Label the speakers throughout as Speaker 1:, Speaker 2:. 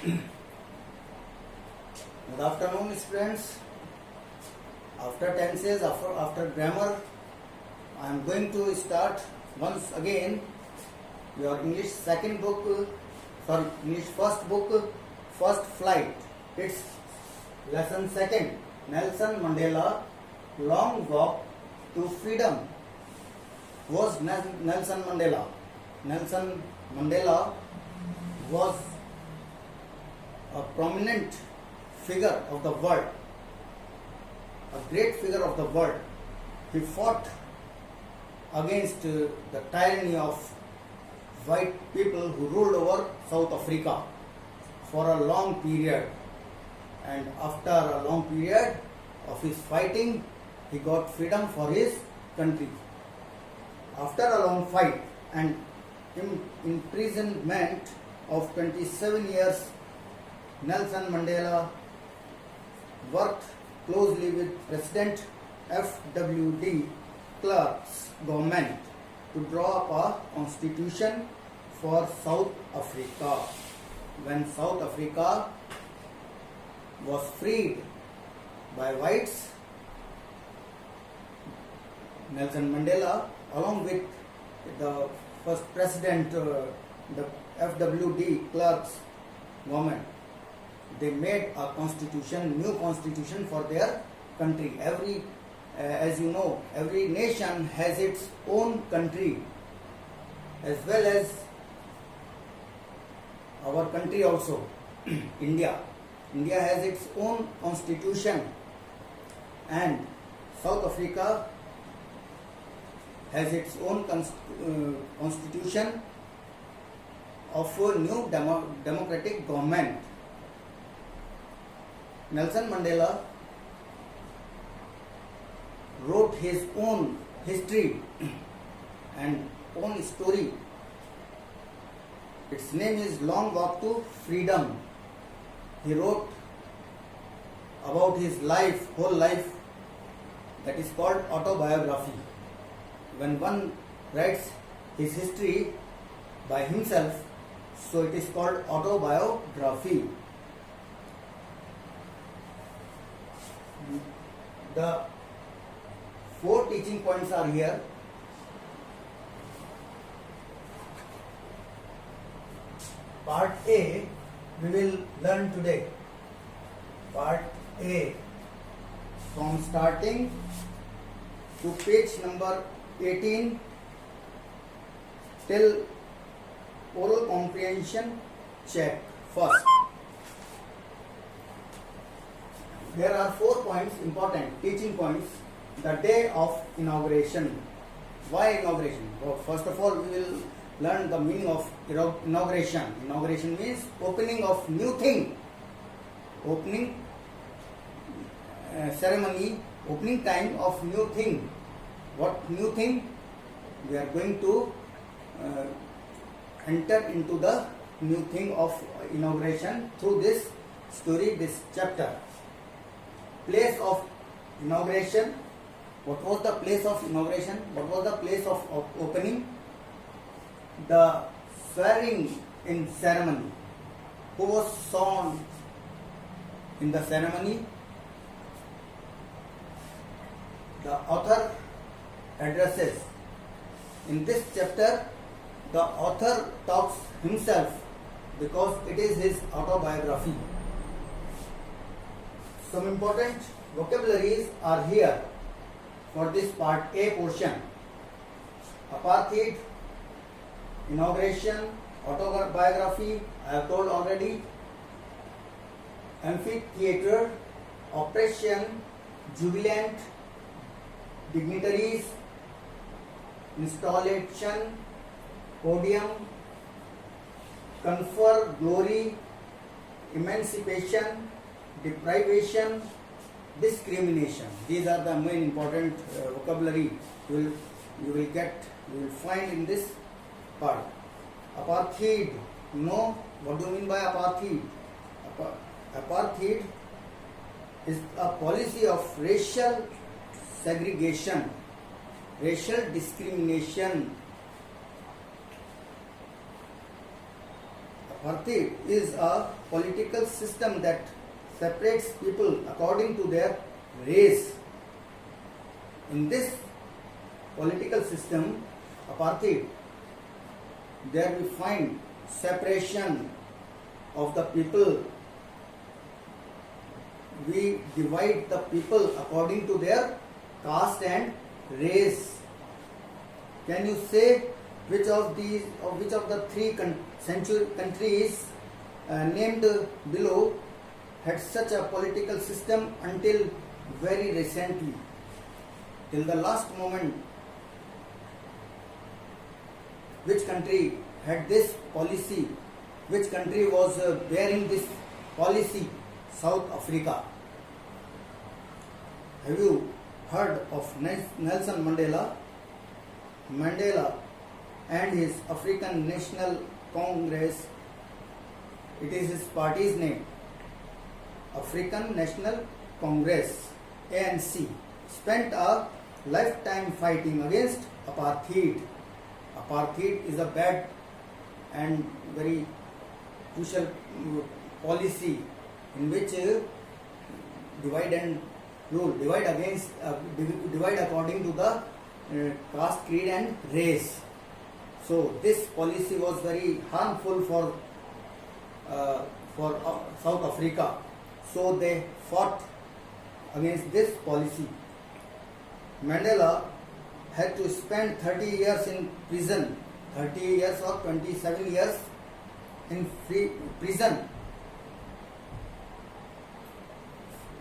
Speaker 1: Good afternoon, students. After tenses, after grammar, I am going to start once again your English English first book, First Flight. It's lesson second. Nelson Mandela, Long Walk to Freedom. Who was Nelson Mandela? Nelson Mandela was a prominent figure of the world, a great figure of the world. He fought against the tyranny of white people who ruled over South Africa for a long period, and after a long period of his fighting, he got freedom for his country. After a long fight and imprisonment of 27 years, Nelson Mandela worked closely with President F.W.D. Klerk's government to draw up a constitution for South Africa. When South Africa was freed by whites, Nelson Mandela, along with the first president, the F.W.D. Klerk's government, they made a constitution, new constitution for their country. As you know, every nation has its own country, as well as our country also, India. India has its own constitution, and South Africa has its own constitution of a new democratic government. Nelson Mandela wrote his own history and own story. Its name is Long Walk to Freedom. He wrote about his life, whole life, that is called autobiography. When one writes his history by himself, so it is called autobiography. The 4 teaching points are here. Part A we will learn today. Part A, from starting to page number 18 till oral comprehension check. First, there are 4 points, important teaching points. The day of inauguration. Why inauguration? Well, first of all, we will learn the meaning of inauguration. Inauguration means opening of new thing. Opening ceremony, opening time of new thing. What new thing? We are going to enter into the new thing of inauguration through this story, this chapter. Place of inauguration. What was the place of inauguration? What was the place of opening? The swearing in ceremony. Who was sworn in the ceremony? The author addresses. In this chapter, the author talks himself because it is his autobiography. Some important vocabularies are here for this part A portion. Apartheid, inauguration, autobiography, I have told already. Amphitheater, oppression, jubilant, dignitaries, installation, podium, confer glory, emancipation, deprivation, discrimination. These are the main important vocabulary you will find in this part. Apartheid. You know what do you mean by apartheid? Apartheid is a policy of racial segregation, racial discrimination. Apartheid is a political system that separates people according to their race. In this political system, apartheid, there we find separation of the people. We divide the people according to their caste and race. Can you say which of the three countries named below had such a political system until very recently? Till the last moment, which country had this policy? Which country was bearing this policy? South Africa. Have you heard of Nelson Mandela? Mandela and his African National Congress, it is his party's name, African National Congress, ANC, spent a lifetime fighting against apartheid. Apartheid is a bad and very crucial policy in which divide and rule, divide according to the caste, creed and race. So this policy was very harmful for South Africa. So they fought against this policy. Mandela had to spend 30 years in prison, 30 years or 27 years in prison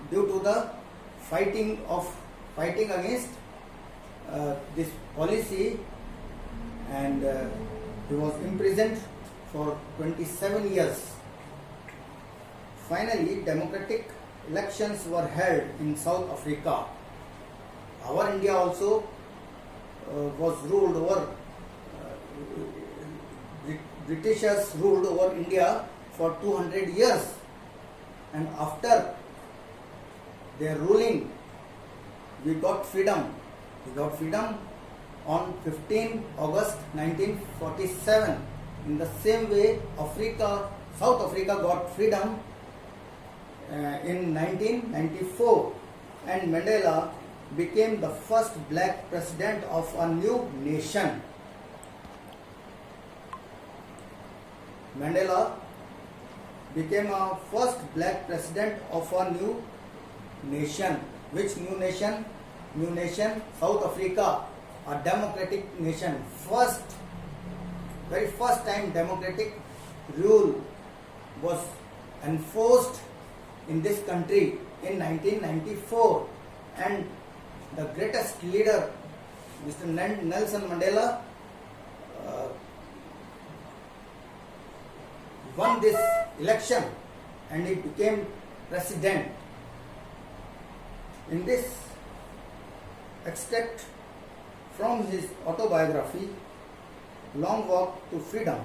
Speaker 1: due to the fighting against this policy, and he was imprisoned for 27 years. Finally, democratic elections were held in South Africa. Our India also was ruled over, Britishers ruled over India for 200 years, and after their ruling, we got freedom. We got freedom on 15 August 1947. In the same way, South Africa got freedom in 1994, and Mandela became the first black president of a new nation. Mandela became a first black president of a new nation. Which new nation? New nation, South Africa, a democratic nation. Very first time democratic rule was enforced in this country in 1994, and the greatest leader, Mr. Nelson Mandela, won this election and he became president. In this extract from his autobiography, Long Walk to Freedom.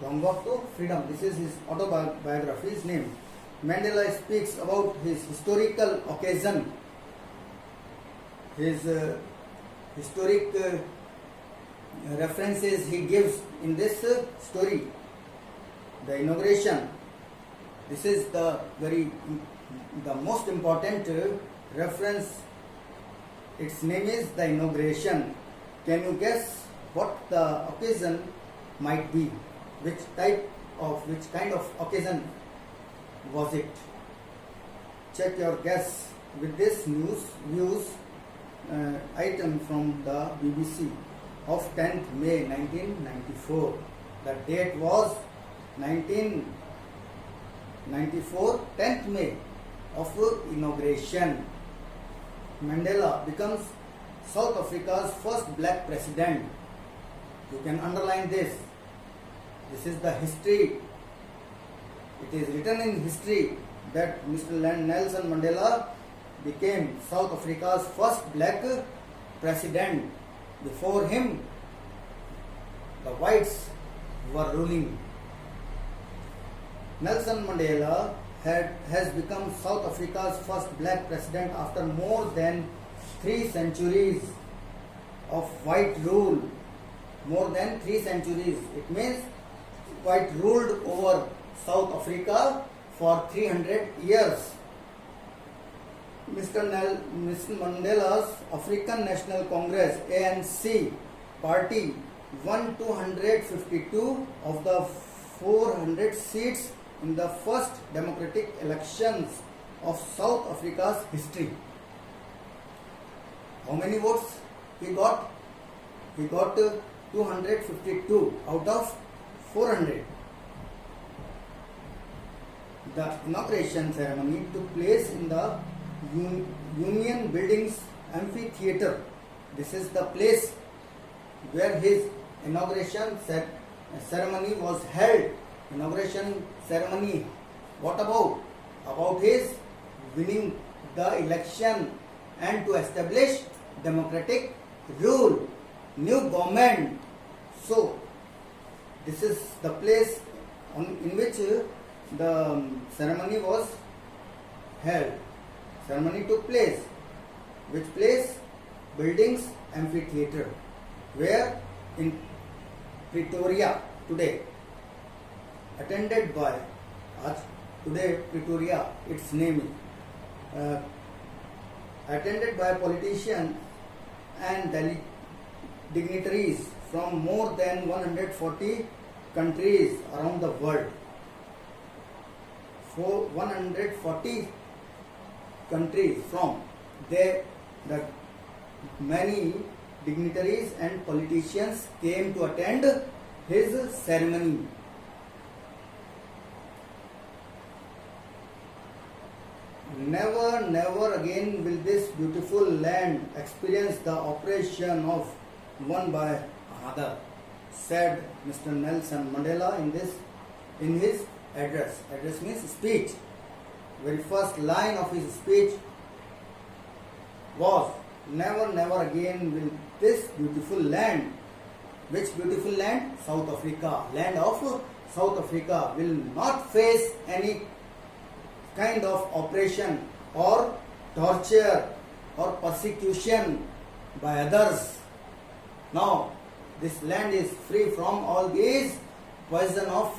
Speaker 1: Long Walk to Freedom. This is his autobiography's name. Mandela speaks about his historical occasion, his historic references he gives in this story. The inauguration. This is the most important reference. Its name is the inauguration. Can you guess what the occasion might be? Which kind of occasion was it? Check your guess with this news item from the BBC of 10th May 1994. The date was 1994, 10th May of inauguration. Mandela becomes South Africa's first black president. You can underline this. This is the history. It is written in history that Mr. Nelson Mandela became South Africa's first black president. Before him, the whites were ruling. Nelson Mandela has become South Africa's first black president after more than 3 centuries of white rule. More than 3 centuries. It means quite ruled over South Africa for 300 years. Mr. Mandela's African National Congress ANC party won 252 of the 400 seats in the first democratic elections of South Africa's history. How many votes he got? He got 252 out of 400. The inauguration ceremony took place in the Union Buildings Amphitheatre. This is the place where his inauguration ceremony was held. Inauguration ceremony. What about? About his winning the election and to establish democratic rule, new government. So, this is the place in which the ceremony was held. Ceremony took place. Which place? Buildings Amphitheatre. Where? In Pretoria today. Attended by, today Pretoria, its name is. Attended by politicians and dignitaries from more than 140 countries around the world. For 140 countries from there, the many dignitaries and politicians came to attend his ceremony. Never again will this beautiful land experience the oppression of one by another, said Mr. Nelson Mandela in his address. Address means speech. Very first line of his speech was, never again will this beautiful land. Which beautiful land? South Africa. Land of South Africa will not face any kind of oppression or torture or persecution by others. Now, this land is free from all these poison of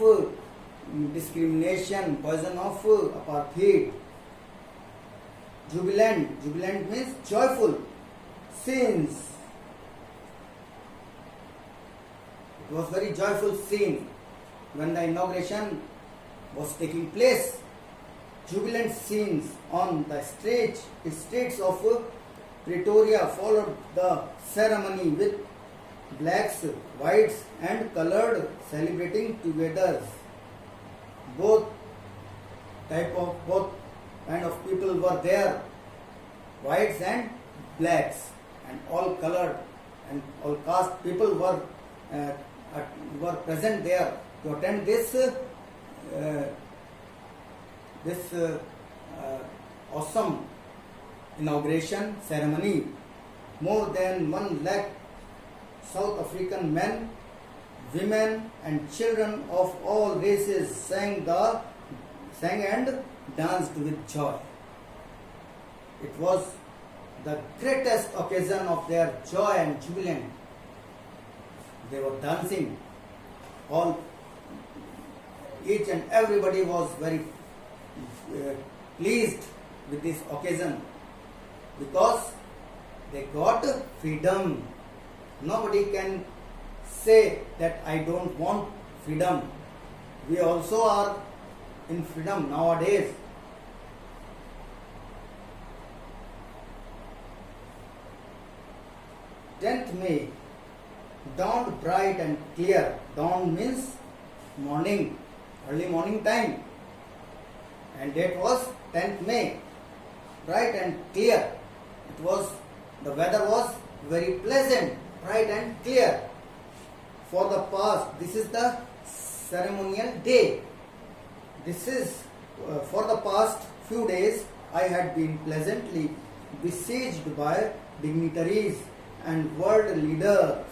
Speaker 1: discrimination, poison of apartheid. Jubilant means joyful. Scenes. It was very joyful scene when the inauguration was taking place. Jubilant scenes on the streets of Pretoria followed the ceremony with blacks, whites and colored celebrating together. Both kind of people were there, whites and blacks, and all colored and all caste people were present there to attend this awesome inauguration ceremony. More than 1 lakh South African men, women and children of all races sang and danced with joy. It was the greatest occasion of their joy and jubilant. They were dancing. Each and everybody was very pleased with this occasion because they got freedom. Nobody can say that I don't want freedom. We also are in freedom nowadays. 10th May, dawned bright and clear. Dawn means morning, early morning time. And date was 10th May, bright and clear. The weather was very pleasant, bright and clear. For the past, this is the ceremonial day. This is for the past few days I had been pleasantly besieged by dignitaries and world leaders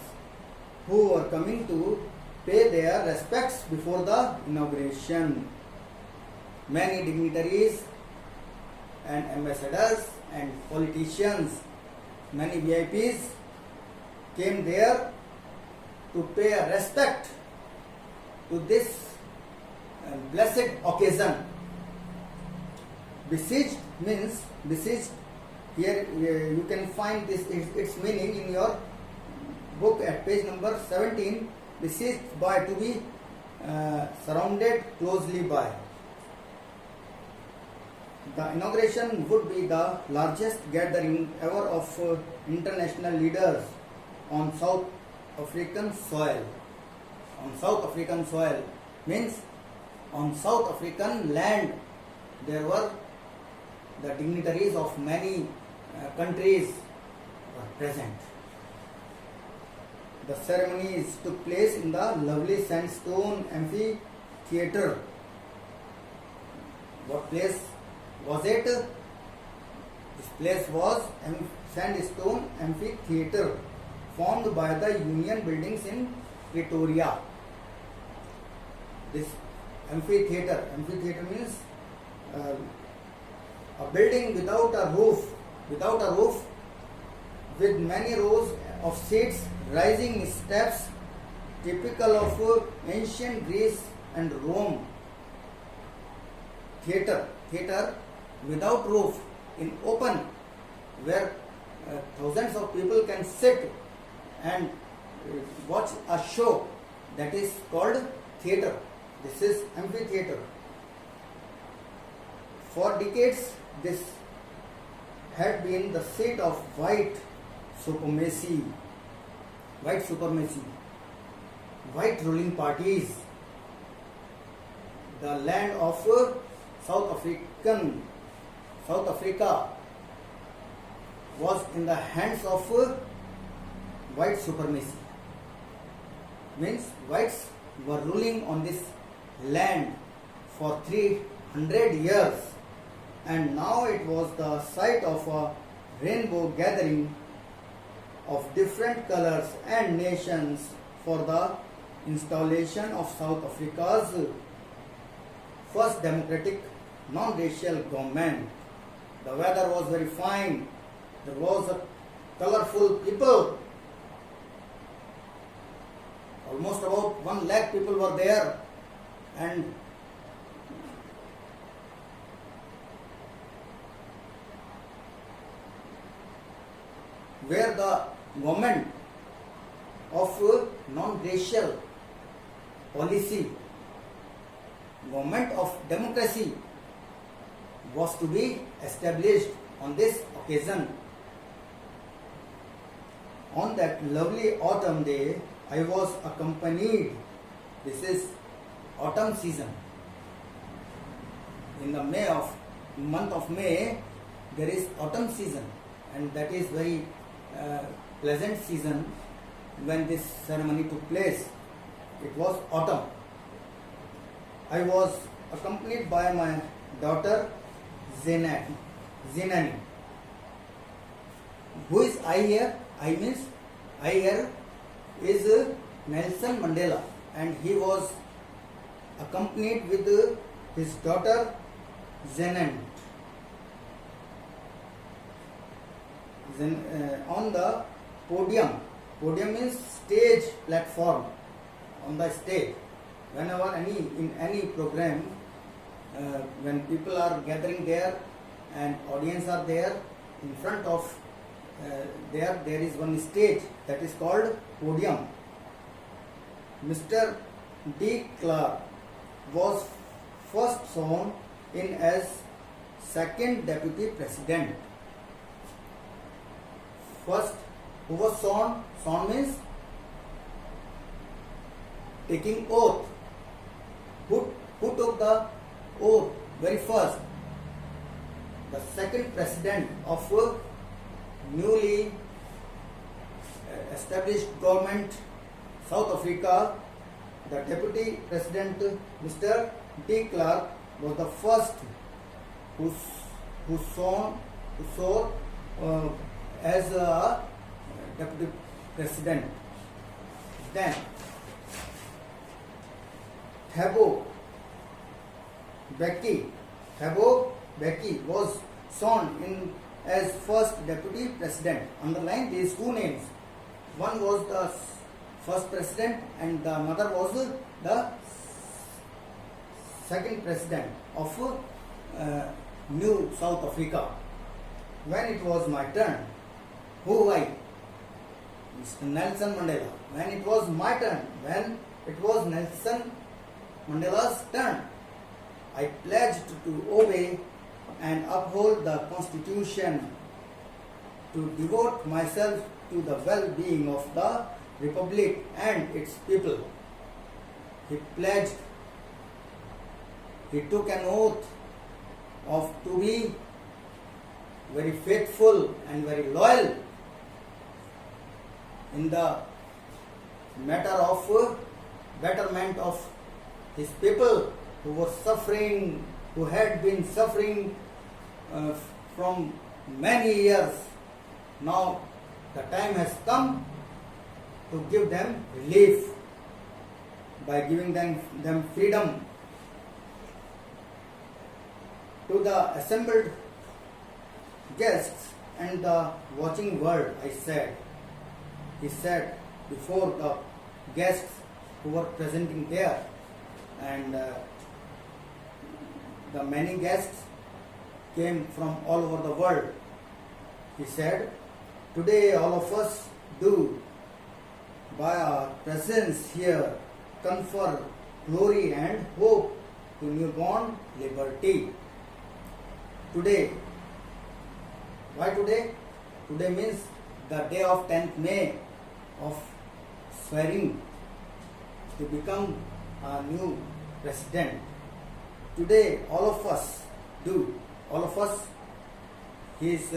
Speaker 1: who were coming to pay their respects before the inauguration. Many dignitaries and ambassadors and politicians, many VIPs came there to pay a respect to this blessed occasion. Besieged means besieged. Here you can find this its meaning in your book at page number 17. Besieged by, to be surrounded closely by. The inauguration would be the largest gathering ever of international leaders on South African soil. On South African soil means on South African land. There were the dignitaries of many countries were present. The ceremonies took place in the lovely sandstone amphitheatre. What place was it? This place was sandstone amphitheatre formed by the Union buildings in Pretoria. This amphitheatre means a building without a roof, with many rows of seats, rising steps, typical of ancient Greece and Rome. Theatre without roof, in open, where thousands of people can sit and watch a show. That is called theatre. This is amphitheatre. For decades, this had been the seat of white supremacy, white ruling parties. The land of South Africa was in the hands of white supremacy. Means whites were ruling on this land for 300 years, and now it was the site of a rainbow gathering of different colors and nations for the installation of South Africa's first democratic non-racial government. The weather was very fine. There was a colorful people. Almost about 1 lakh people were there, and where the government of non-racial policy, government of democracy was to be established on this occasion. On that lovely autumn day, I was accompanied. This is autumn season. In the month of May, there is autumn season, and that is very pleasant season when this ceremony took place. It was autumn. I was accompanied by my daughter Zenani. Who is I here? I means I here is Nelson Mandela, and he was accompanied with his daughter Zenani. On the podium means stage platform. On the stage, whenever in any program, when people are gathering there and audience are there, in front of there is one stage that is called podium. Mr. De Klerk was first sworn in as second deputy president. First, who was sworn? Sworn means taking oath. Who took the oath very first? The second president of newly established government, South Africa. The deputy president, Mr. De Klerk, was the first who swore as a deputy president. Then Thabo Mbeki was sworn in as first deputy president. Underline these two names. One was the first president and the another was the second president of New South Africa. When it was my turn, who I? Mr. Nelson Mandela. When it was my turn, when it was Nelson Mandela's turn, I pledged to obey and uphold the Constitution, to devote myself to the well-being of the Republic and its people. He pledged, he took an oath of to be very faithful and very loyal in the matter of betterment of his people who were suffering, who had been suffering from many years. Now the time has come to give them relief by giving them freedom. To the assembled guests and the watching world, he said before the guests who were presenting there, and the many guests came from all over the world. He said, today all of us do, by our presence here, confer glory and hope to newborn liberty. Today, why today? Today means the day of 10th May of swearing to become a new president. Today, all of us do. All of us, he is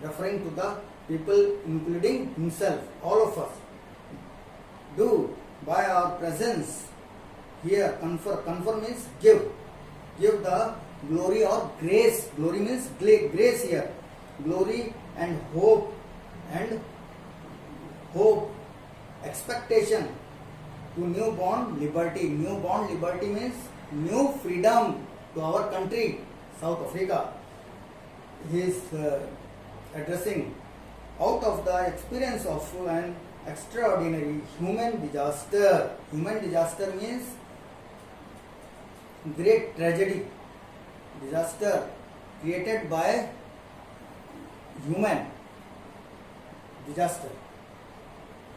Speaker 1: referring to the people, including himself. All of us do, by our presence here, confer. Confer means give. Give the glory or grace. Glory means grace here. Glory and hope, expectation to newborn liberty. Newborn liberty means new freedom to our country, South Africa. He is addressing out of the experience of an extraordinary human disaster. Human disaster means great tragedy, disaster created by human disaster.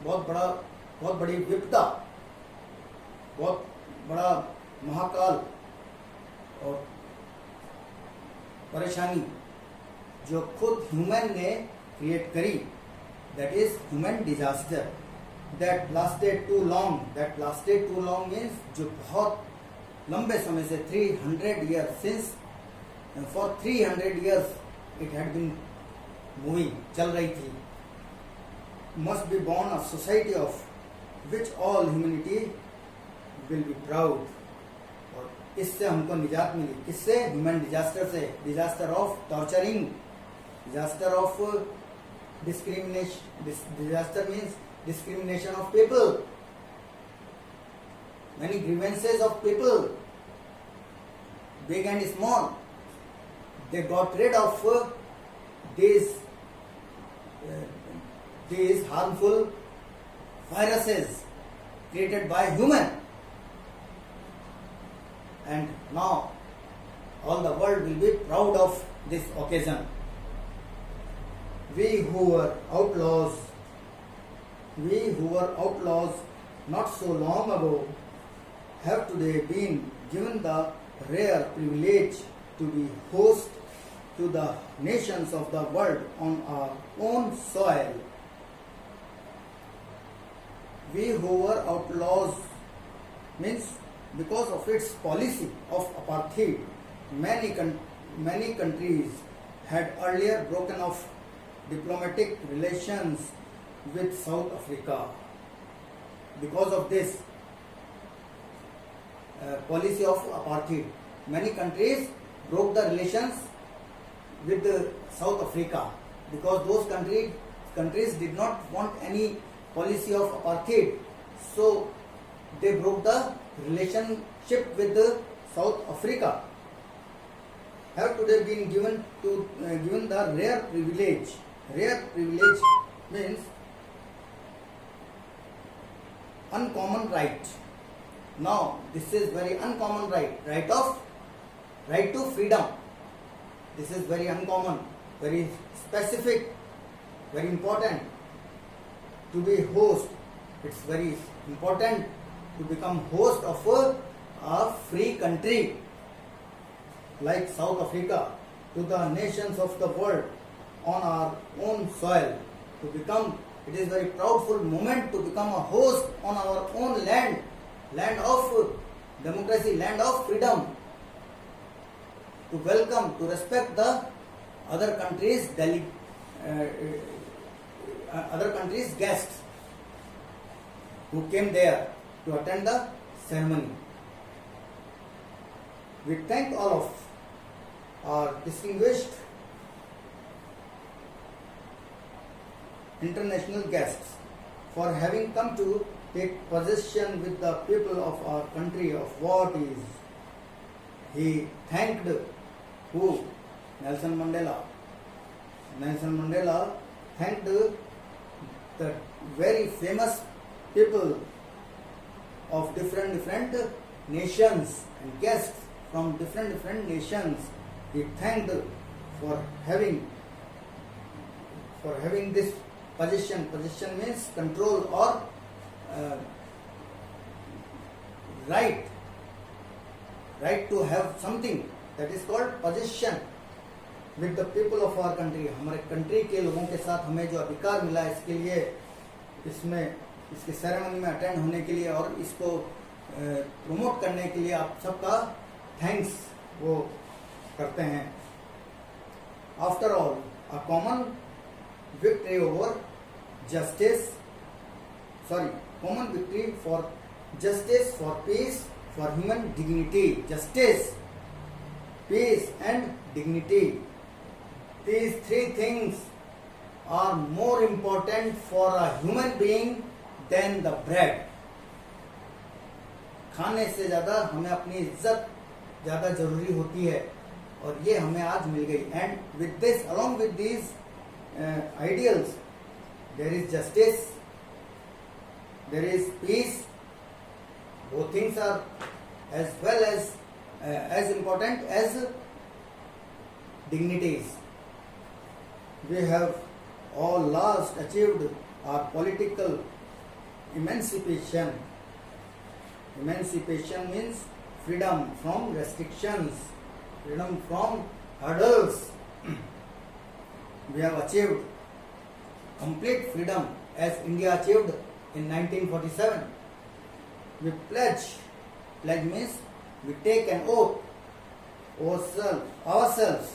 Speaker 1: बहुत बड़ी विपदा, बहुत बड़ा महाकाल और परेशानी जो खुद human ने क्रिएट करी, that is human disaster. That lasted too long. That lasted too long means जो बहुत लंबे समय से 300 years, since for 300 years it had been moving, चल रही थी. Must be born a society of which all humanity will be proud. और इससे हमको निजात मिली. किससे? ह्यूमन डिजास्टर से. Disaster of torturing, disaster of discrimination. Disaster means discrimination of people. Many grievances of people, big and small. They got rid of these harmful viruses created by human, and now all the world will be proud of this occasion. We who were outlaws not so long ago have today been given the rare privilege to be host to the nations of the world on our own soil. We who were outlaws means because of its policy of apartheid, many countries had earlier broken off diplomatic relations with South Africa. Because of this policy of apartheid, many countries broke the relations with South Africa, because those countries did not want any policy of apartheid, so they broke the relationship with South Africa. Have today been given the rare privilege. Rare privilege means uncommon right. Now, this is very uncommon right to freedom. This is very uncommon, very specific, very important to be host. It's very important to become host of a free country like South Africa, to the nations of the world on our own soil. To become, it is very proudful moment to become a host on our own land, land of democracy, land of freedom. To welcome, to respect the other countries' guests who came there to attend the ceremony. We thank all of our distinguished international guests for having come to take possession with the people of our country of what is. He thanked who? Nelson Mandela. Nelson Mandela thanked the very famous people of different nations and guests from different nations. He thanked for having this possession. Possession means control or right to have something, that is called possession with the people of our country. हमारे country के लोगों के साथ हमें जो अधिकार मिला है, इसके लिए इसके सेरेमनी में अटेंड होने के लिए और इसको प्रमोट करने के लिए आप सबका थैंक्स वो करते हैं. After all, a common victory over common victory for justice, for peace, for human dignity. Justice, peace and dignity. These three things are more important for a human being than the bread. खाने से ज़्यादा हमें अपनी इज्जत ज़्यादा जरूरी होती है और ये हमें आज मिल गई. And with this, along with these ideals, there is justice, there is peace. Both things are as well as important as dignities. We have all last achieved our political emancipation. Emancipation means freedom from restrictions, freedom from hurdles. We have achieved complete freedom as India achieved in 1947. We pledge means we take an oath ourselves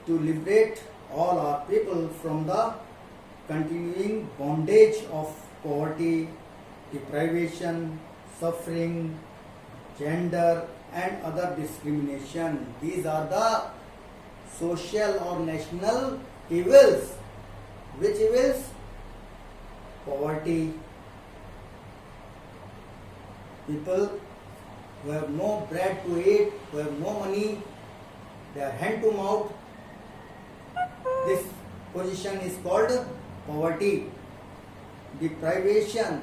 Speaker 1: to liberate all our people from the continuing bondage of poverty, deprivation, suffering, gender and other discrimination. These are the social or national evils. Which evils? Poverty. People who have no bread to eat, who have no money, they are hand to mouth. This position is called poverty. Deprivation.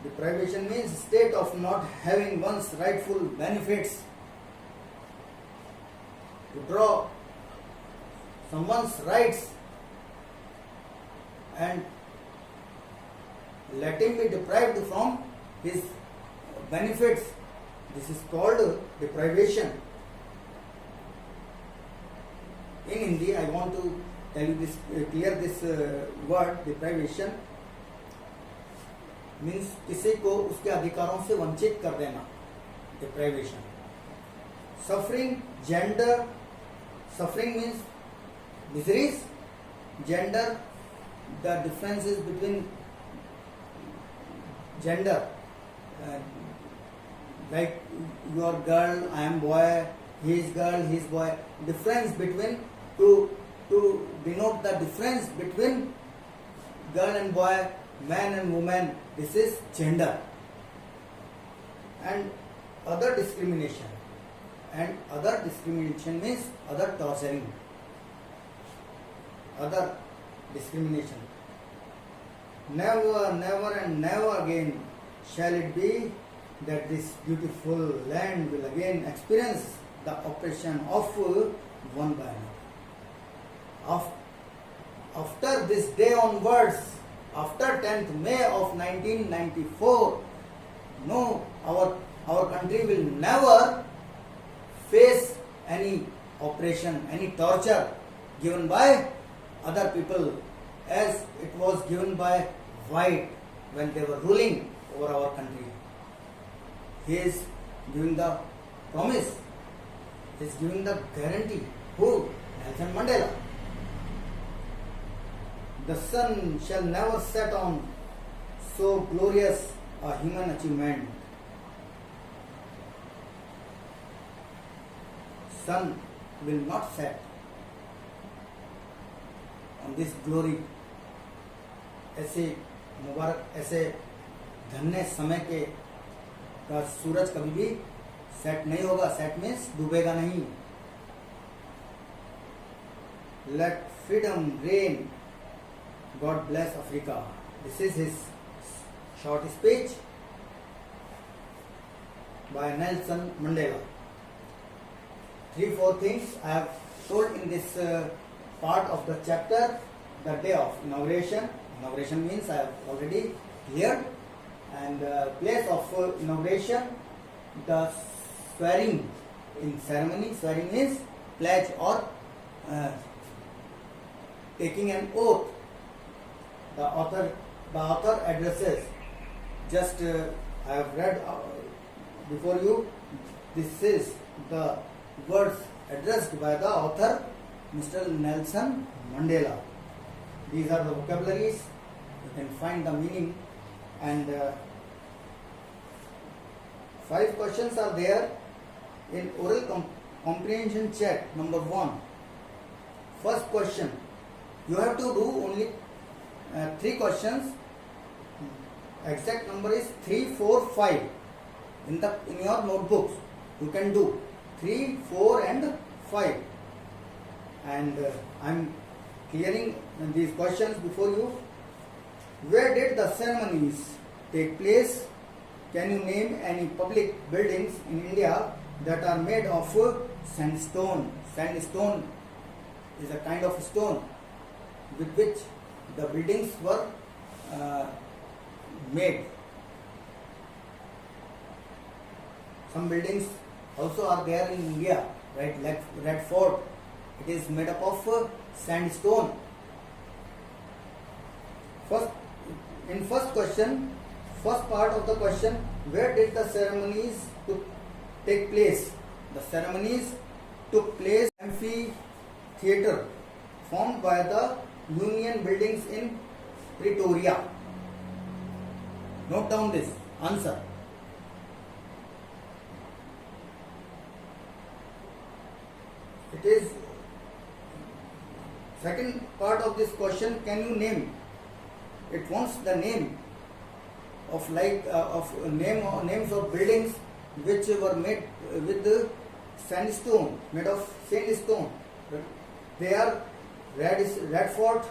Speaker 1: Deprivation means state of not having one's rightful benefits. To draw someone's rights and let him be deprived from his benefits. This is called deprivation. In Hindi, I want to tell you this, clear this word deprivation means किसी को उसके अधिकारों से वंचित कर देना. Deprivation. Suffering, gender. Suffering means miseries. Gender, the differences between gender, like you are girl, I am boy, he is girl, he is boy. Difference between to denote the difference between girl and boy, man and woman. This is gender. And other discrimination. And other discrimination means other torturing. Other discrimination. Never, never and never again shall it be that this beautiful land will again experience the oppression of one by another. After this day onwards, after 10th May of 1994, no, our country will never face any oppression, any torture given by other people as it was given by white when they were ruling over our country. He is giving the promise, he is giving the guarantee. Who? Nelson Mandela. The sun shall never set on so glorious a human achievement. Sun will not set on this glory. ऐसे मुबारक, ऐसे धन्य समय के का सूरज कभी भी set नहीं होगा. सेट मीन्स डूबेगा नहीं. Let freedom reign. God bless Africa. This is his short speech by Nelson Mandela. 3-4 things I have told in this part of the chapter. The day of inauguration. Inauguration means I have already cleared. And place of inauguration, the swearing in ceremony. Swearing is pledge or taking an oath. The author addresses. Just I have read before you. This is the words addressed by the author, Mr. Nelson Mandela. These are the vocabularies. You can find the meaning. And 5 questions are there in oral comprehension check. Number 1. First question. You have to do only 3 questions. Exact number is 3, 4, 5. In your notebooks, you can do 3, 4, and 5. And I am clearing these questions before you. Where did the ceremonies take place? Can you name any public buildings in India that are made of sandstone? Sandstone is a kind of stone with which the buildings were made. Some buildings also are there in India, right? Like Red Fort, it is made up of sandstone. First question, first part of the question, where did the ceremonies take place? The ceremonies took place in amphitheater formed by the Union buildings in Pretoria. Note down this answer. It is second part of this question. Can you name? It wants the name of names of buildings which were made with the sandstone, made of sandstone. They are Red Fort,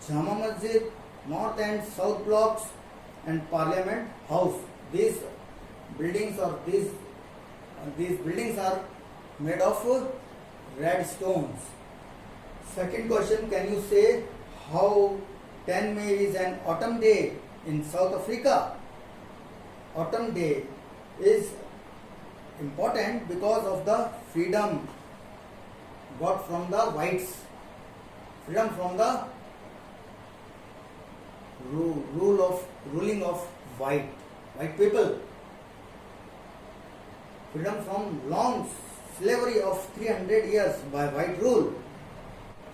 Speaker 1: Jama Masjid, North and South Blocks, and Parliament House. These buildings are made of red stones. Second question, can you say how 10 May is an autumn day in South Africa? Autumn day is important because of the freedom got from the whites. Freedom from the ruling of white people. Freedom from long slavery of 300 years by white rule.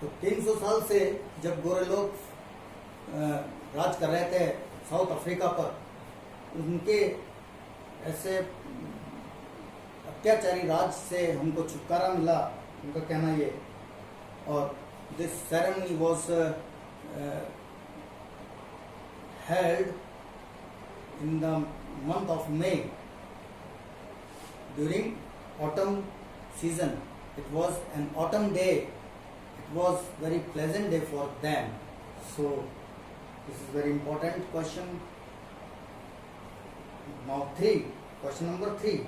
Speaker 1: तो 300 साल से जब गोरे लोग राज कर रहे थे south Africa पर, उनके ऐसे अत्याचारी राज से हमको छुटकारा मिला, उनका कहना ये. और this ceremony was held in the month of May during autumn season. It was an autumn day. It was very pleasant day for them. So this is very important question. Now 3. question number 3,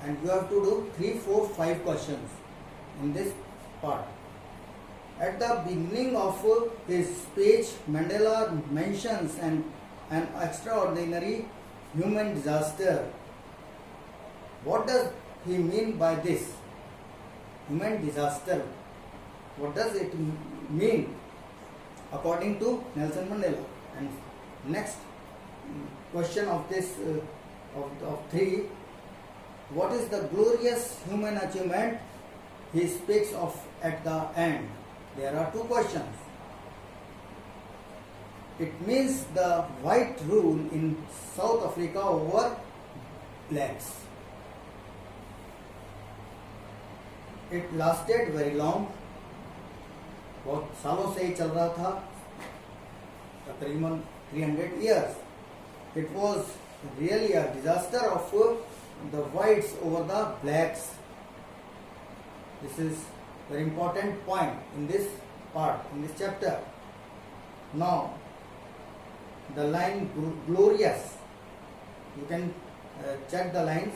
Speaker 1: and you have to do 3, 4, 5 questions in this part. At the beginning of his speech, Mandela mentions an extraordinary human disaster. What does he mean by this? Human disaster. What does it mean according to Nelson Mandela? And next question of this of 3. What is the glorious human achievement he speaks of at the end? There are 2 questions. It means the white rule in South Africa over blacks. It lasted very long. बहुत सालों से ही चल रहा था, तकरीबन 300 years. It was really a disaster of the whites over the blacks. This is very important point in this part, in this chapter. Now, the line glorious, you can check the lines.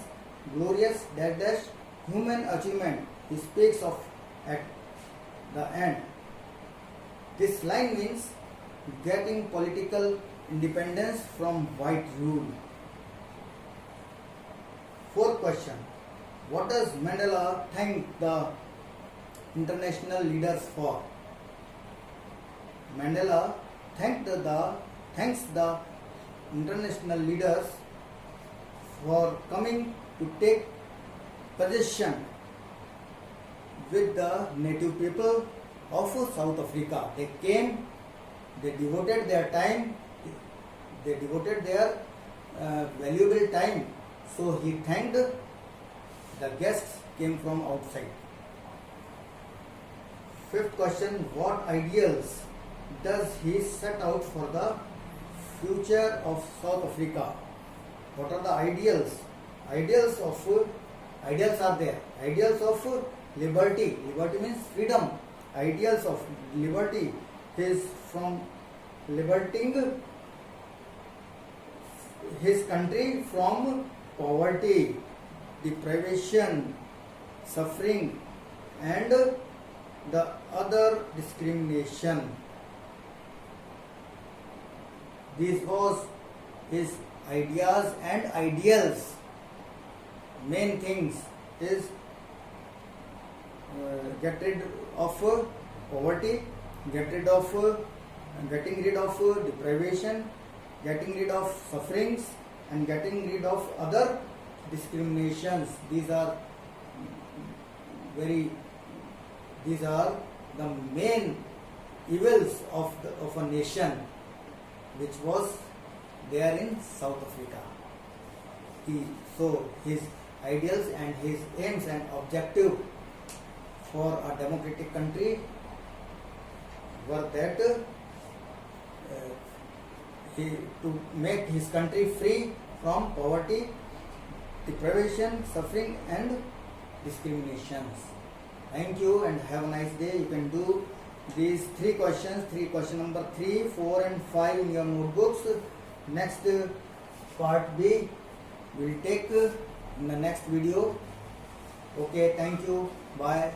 Speaker 1: Glorious dash dash human achievement he speaks of at the end. This line means getting political independence from white rule. 4th question. What does Mandela thank the international leaders for? Mandela thanks the international leaders for coming to take possession with the native people of South Africa. They came, they devoted their time, they devoted their valuable time. So he thanked the guests came from outside. 5th question. What ideals does he set out for the future of South Africa? What are the ideals? Ideals are there. Ideals of liberty. Liberty means freedom. Ideals of liberty is from liberating his country from poverty, deprivation, suffering, and the other discrimination. This was his ideas and ideals. Main things is get rid of poverty, getting rid of deprivation, getting rid of sufferings, and getting rid of other discriminations. These are the main evils of a nation which was there in South Africa. So his ideals and his aims and objective for a democratic country were that to make his country free from poverty, deprivation, suffering, and discriminations. Thank you and have a nice day. You can do these 3 questions, question number 3, 4, and 5 in your notebooks. Next part B will take in the next video. Okay, thank you. Bye.